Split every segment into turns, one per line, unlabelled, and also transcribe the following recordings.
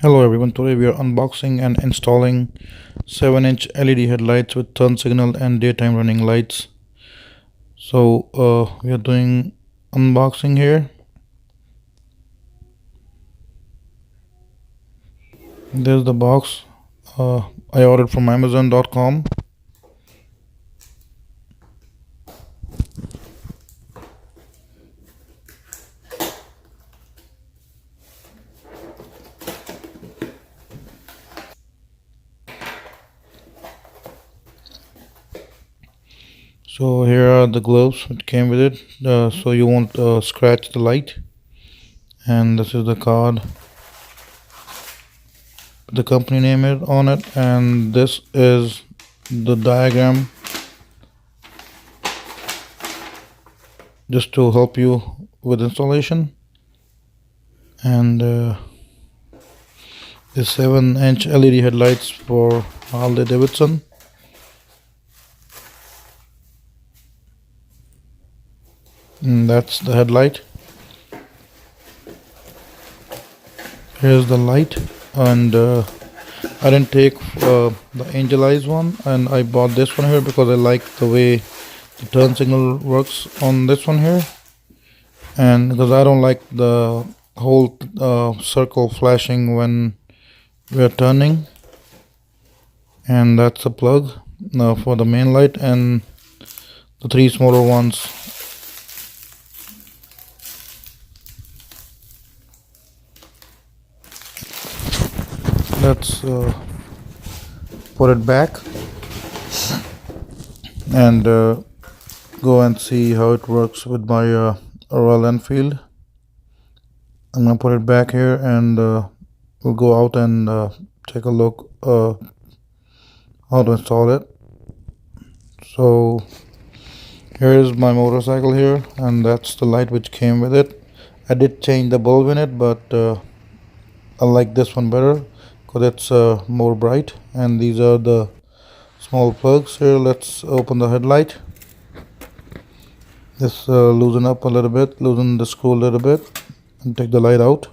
Hello everyone, today we are unboxing and installing 7-inch LED headlights with turn signal and daytime running lights. We are doing unboxing here. There's the box. I ordered from Amazon.com. So here are the gloves which came with it, so you won't scratch the light. And this is the card, the company name is on it, and this is the diagram just to help you with installation. And the 7-inch LED headlights for Harley Davidson. And that's the headlight. Here's the light, and I didn't take the Angel Eyes one, and I bought this one here because I like the way the turn signal works on this one here, and because I don't like the whole circle flashing when we are turning. And that's the plug for the main light, and the three smaller ones. Let's put it back and go and see how it works with my Royal Enfield. I'm gonna put it back here, and we'll go out and take a look how to install it. So here is my motorcycle here, and that's the light which came with it. I did change the bulb in it, but I like this one better because it's more bright. And these are the small plugs here. Let's open the headlight. Just loosen up a little bit, loosen the screw a little bit, and take the light out.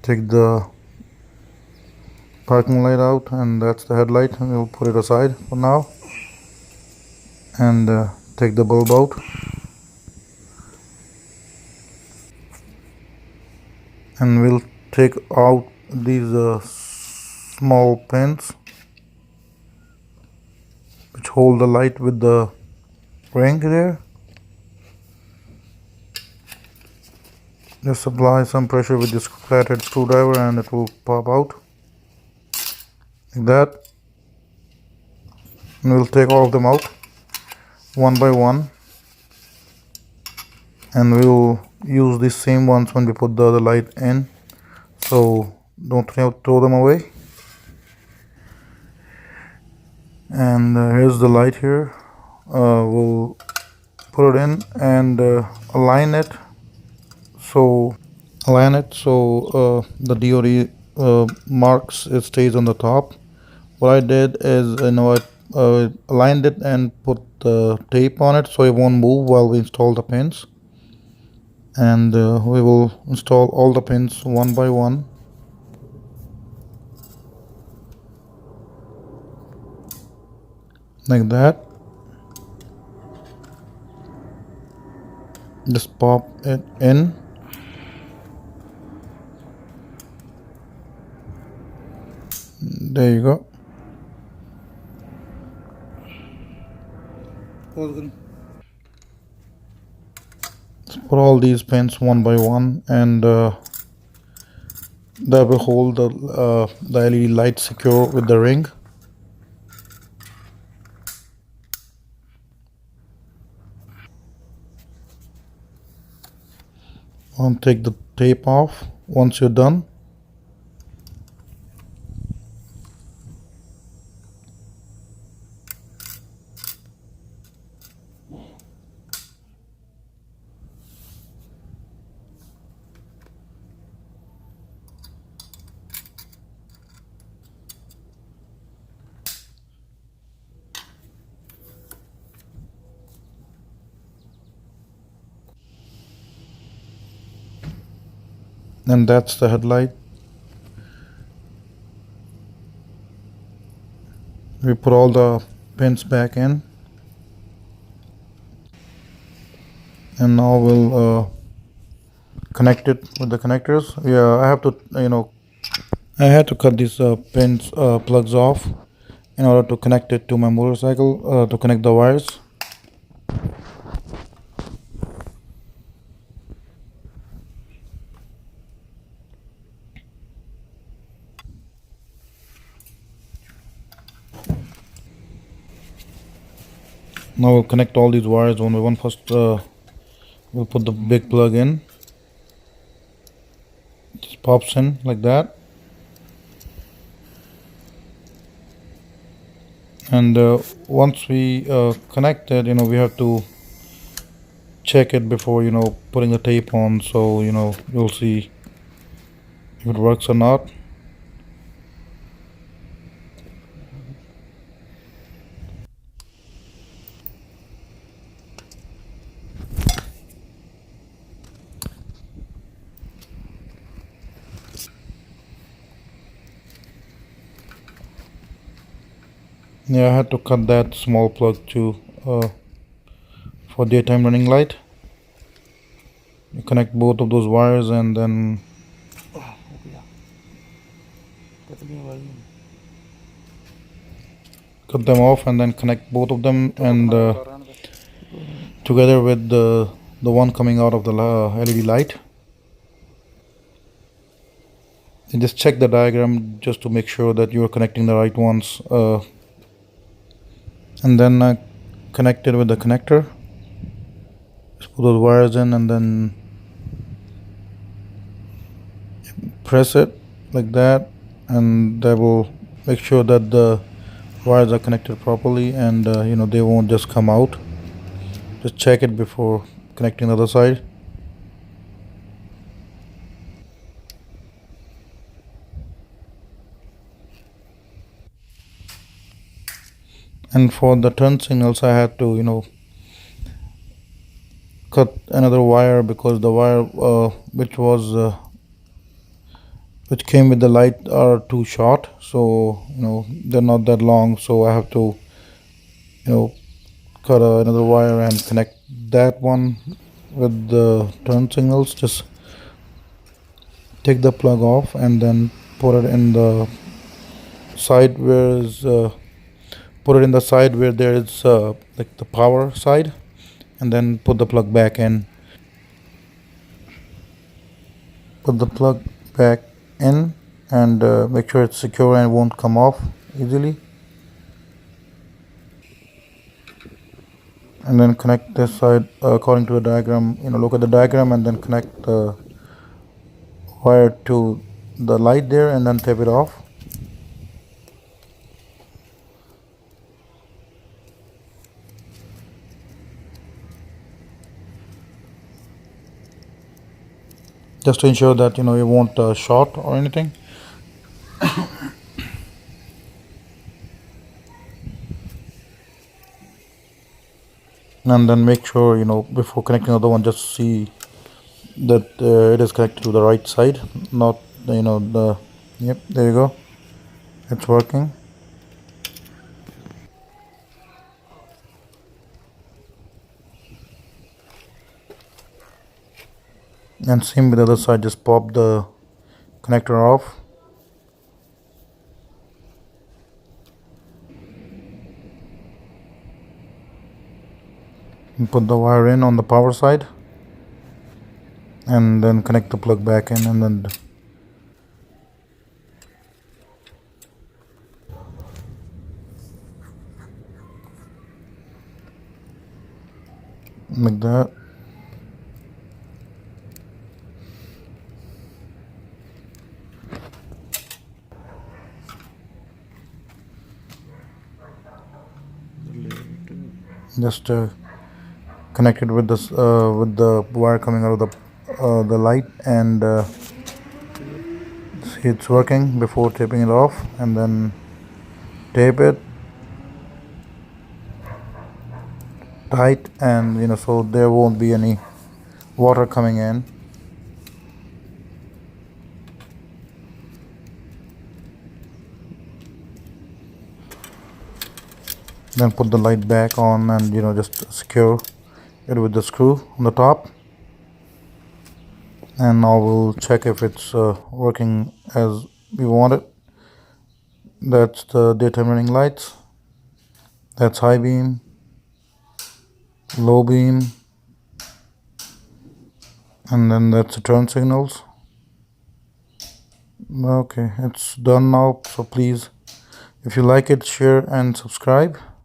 Take the parking light out, and that's the headlight, and we'll put it aside for now. And take the bulb out. And we'll take out these small pins which hold the light with the ring there. Just apply some pressure with this flathead screwdriver and it will pop out like that. And we'll take all of them out one by one, and we'll use these same ones when we put the other light in, so don't throw them away. And here's the light here. We'll put it in and align it so the DOD marks it stays on the top. What I did is, I aligned it and put the tape on it so it won't move while we install the pins. And we will install all the pins one by one. Like that. Just pop it in. There you go. Let's put all these pins one by one, and that will hold the LED light secure with the ring. And take the tape off once you're done. And that's the headlight. We put all the pins back in, and now we'll connect it with the connectors. Yeah, I have to, I had to cut these pins plugs off in order to connect it to my motorcycle, to connect the wires. Now we'll connect all these wires one by one. First, we'll put the big plug in. It just pops in like that. And once we connect it, we have to check it before, putting the tape on. So, you'll see if it works or not. Yeah, I had to cut that small plug too for daytime running light. You connect both of those wires and then cut them off and then connect both of them and together with the one coming out of the LED light. And just check the diagram just to make sure that you are connecting the right ones. And then connect it with the connector. Just put those wires in and then press it like that, and that will make sure that the wires are connected properly, and they won't just come out. Just check it before connecting the other side. And for the turn signals, I had to cut another wire because the wire which came with the light are too short, so they're not that long, so I have to cut another wire and connect that one with the turn signals. Just take the plug off and then put it in the side where there is like the power side, and then put the plug back in. Put the plug back in and make sure it's secure and won't come off easily. And then connect this side according to the diagram. Look at the diagram and then connect the wire to the light there and then tape it off. Just to ensure that it won't short or anything. And then make sure before connecting the other one, just see that it is connected to the right side, not yep, there you go, it's working. And same with the other side, just pop the connector off. And put the wire in on the power side and then connect the plug back in, and then like that. Just connect it with this with the wire coming out of the light, and see it's working before taping it off, and then tape it tight, and so there won't be any water coming in. Then put the light back on and just secure it with the screw on the top, and now we'll check if it's working as we want it. That's the daytime running lights. That's high beam, low beam, and then that's the turn signals. Okay, it's done now. So please, if you like it, share and subscribe.